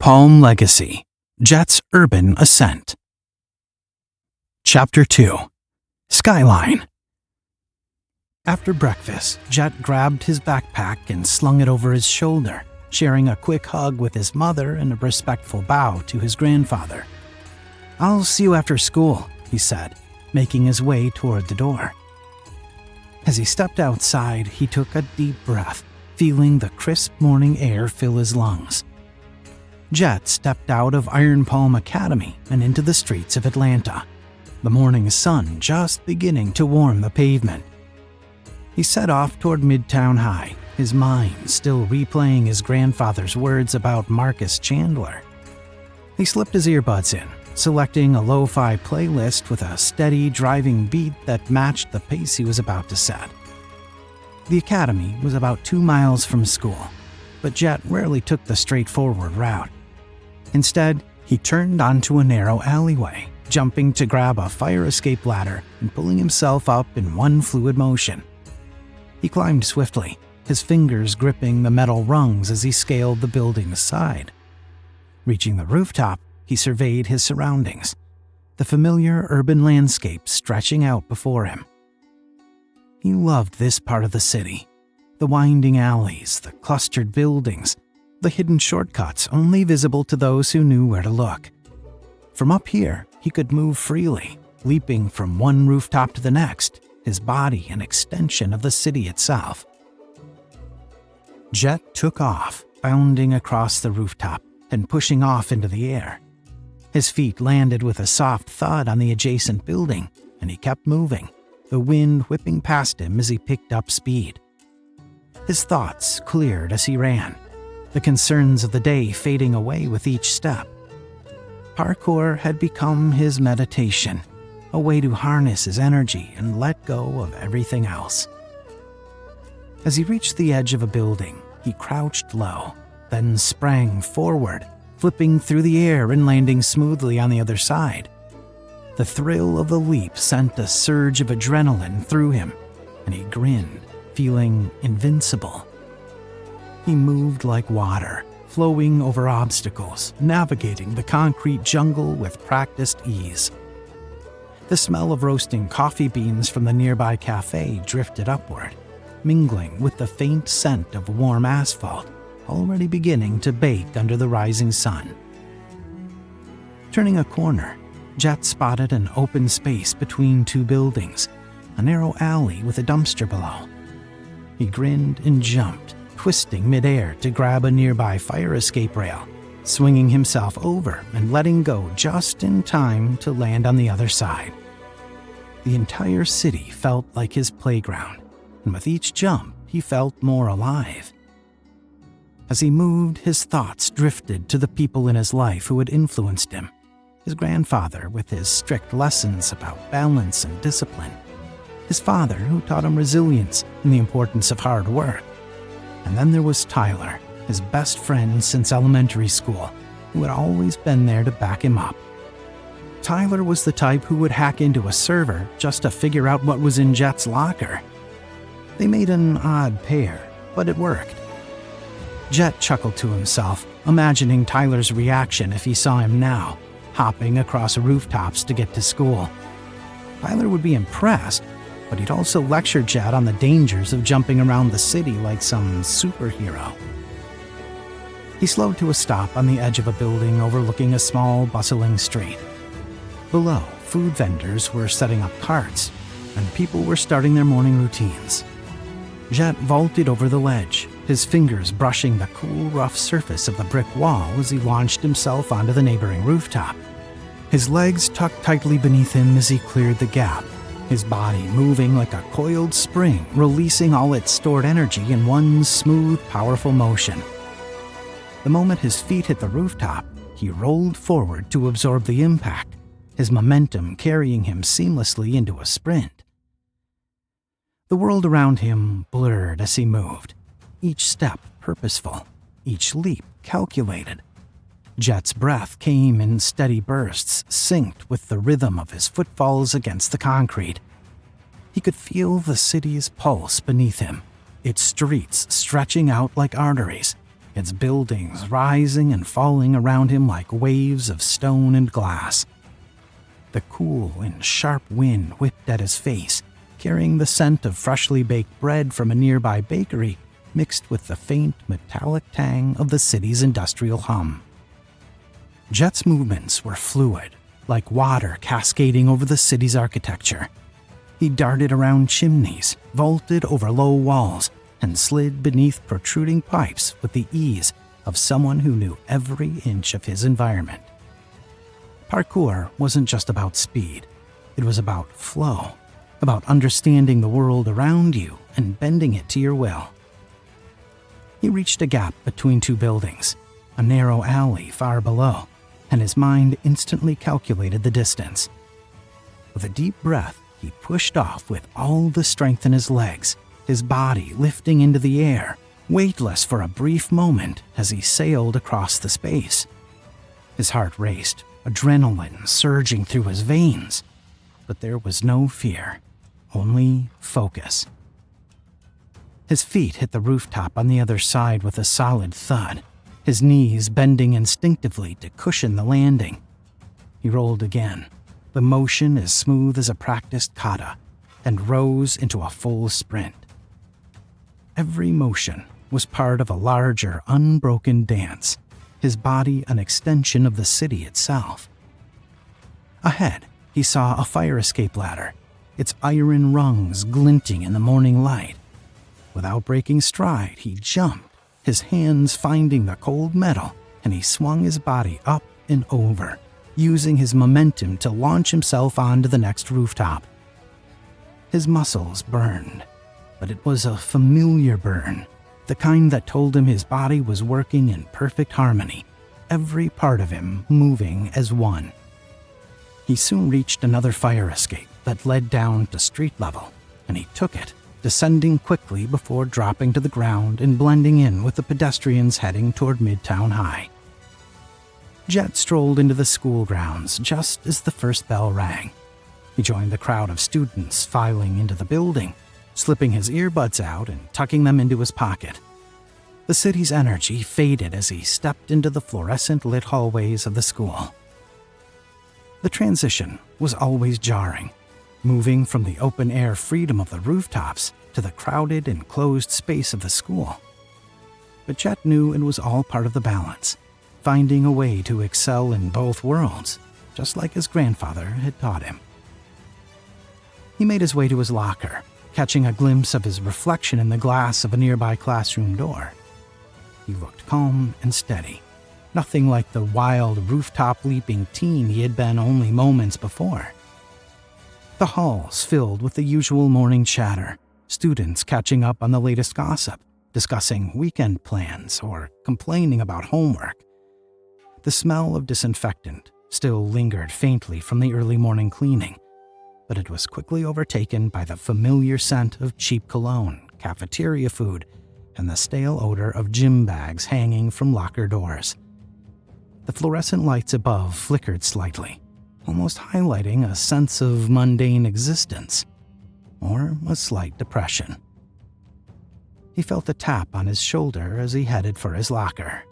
Palm Legacy, Jet's Urban Ascent. Chapter 2. Skyline. After breakfast, Jet grabbed his backpack and slung it over his shoulder, sharing a quick hug with his mother and a respectful bow to his grandfather. "I'll see you after school," he said, making his way toward the door. As he stepped outside, he took a deep breath, feeling the crisp morning air fill his lungs. Jet stepped out of Iron Palm Academy and into the streets of Atlanta, the morning sun just beginning to warm the pavement. He set off toward Midtown High, his mind still replaying his grandfather's words about Marcus Chandler. He slipped his earbuds in, selecting a lo-fi playlist with a steady driving beat that matched the pace he was about to set. The academy was about 2 miles from school, but Jet rarely took the straightforward route. Instead, he turned onto a narrow alleyway, jumping to grab a fire escape ladder and pulling himself up in one fluid motion. He climbed swiftly, his fingers gripping the metal rungs as he scaled the building's side. Reaching the rooftop, he surveyed his surroundings, the familiar urban landscape stretching out before him. He loved this part of the city, the winding alleys, the clustered buildings, the hidden shortcuts only visible to those who knew where to look. From up here, he could move freely, leaping from one rooftop to the next, his body an extension of the city itself. Jet took off, bounding across the rooftop and pushing off into the air. His feet landed with a soft thud on the adjacent building, and he kept moving, the wind whipping past him as he picked up speed. His thoughts cleared as he ran, the concerns of the day fading away with each step. Parkour had become his meditation, a way to harness his energy and let go of everything else. As he reached the edge of a building, he crouched low, then sprang forward, flipping through the air and landing smoothly on the other side. The thrill of the leap sent a surge of adrenaline through him, and he grinned, feeling invincible. He moved like water, flowing over obstacles, navigating the concrete jungle with practiced ease. The smell of roasting coffee beans from the nearby cafe drifted upward, mingling with the faint scent of warm asphalt, already beginning to bake under the rising sun. Turning a corner, Jet spotted an open space between two buildings, a narrow alley with a dumpster below. He grinned and jumped, twisting midair to grab a nearby fire escape rail, swinging himself over and letting go just in time to land on the other side. The entire city felt like his playground, and with each jump, he felt more alive. As he moved, his thoughts drifted to the people in his life who had influenced him. His grandfather with his strict lessons about balance and discipline. His father who taught him resilience and the importance of hard work. And then there was Tyler, his best friend since elementary school, who had always been there to back him up. Tyler was the type who would hack into a server just to figure out what was in Jet's locker. They made an odd pair, but it worked. Jet chuckled to himself, imagining Tyler's reaction if he saw him now, hopping across rooftops to get to school. Tyler would be impressed, but he'd also lecture Jet on the dangers of jumping around the city like some superhero. He slowed to a stop on the edge of a building overlooking a small, bustling street. Below, food vendors were setting up carts, and people were starting their morning routines. Jet vaulted over the ledge, his fingers brushing the cool, rough surface of the brick wall as he launched himself onto the neighboring rooftop. His legs tucked tightly beneath him as he cleared the gap, his body moving like a coiled spring, releasing all its stored energy in one smooth, powerful motion. The moment his feet hit the rooftop, he rolled forward to absorb the impact, his momentum carrying him seamlessly into a sprint. The world around him blurred as he moved, each step purposeful, each leap calculated. Jet's breath came in steady bursts, synced with the rhythm of his footfalls against the concrete. He could feel the city's pulse beneath him, its streets stretching out like arteries, its buildings rising and falling around him like waves of stone and glass. The cool and sharp wind whipped at his face, carrying the scent of freshly baked bread from a nearby bakery mixed with the faint metallic tang of the city's industrial hum. Jet's movements were fluid, like water cascading over the city's architecture. He darted around chimneys, vaulted over low walls, and slid beneath protruding pipes with the ease of someone who knew every inch of his environment. Parkour wasn't just about speed. It was about flow, about understanding the world around you and bending it to your will. He reached a gap between two buildings, a narrow alley far below, and his mind instantly calculated the distance. With a deep breath, he pushed off with all the strength in his legs, his body lifting into the air, weightless for a brief moment as he sailed across the space. His heart raced, adrenaline surging through his veins, but there was no fear, only focus. His feet hit the rooftop on the other side with a solid thud, his knees bending instinctively to cushion the landing. He rolled again, the motion as smooth as a practiced kata, and rose into a full sprint. Every motion was part of a larger, unbroken dance, his body an extension of the city itself. Ahead, he saw a fire escape ladder, its iron rungs glinting in the morning light. Without breaking stride, he jumped, his hands finding the cold metal, and he swung his body up and over, using his momentum to launch himself onto the next rooftop. His muscles burned, but it was a familiar burn, the kind that told him his body was working in perfect harmony, every part of him moving as one. He soon reached another fire escape that led down to street level, and he took it, descending quickly before dropping to the ground and blending in with the pedestrians heading toward Midtown High. Jet strolled into the school grounds just as the first bell rang. He joined the crowd of students filing into the building, slipping his earbuds out and tucking them into his pocket. The city's energy faded as he stepped into the fluorescent-lit hallways of the school. The transition was always jarring, moving from the open-air freedom of the rooftops to the crowded, enclosed space of the school. But Jet knew it was all part of the balance, finding a way to excel in both worlds, just like his grandfather had taught him. He made his way to his locker, catching a glimpse of his reflection in the glass of a nearby classroom door. He looked calm and steady, nothing like the wild, rooftop-leaping teen he had been only moments before. The halls filled with the usual morning chatter, students catching up on the latest gossip, discussing weekend plans, or complaining about homework. The smell of disinfectant still lingered faintly from the early morning cleaning, but it was quickly overtaken by the familiar scent of cheap cologne, cafeteria food, and the stale odor of gym bags hanging from locker doors. The fluorescent lights above flickered slightly, almost highlighting a sense of mundane existence, or a slight depression. He felt a tap on his shoulder as he headed for his locker.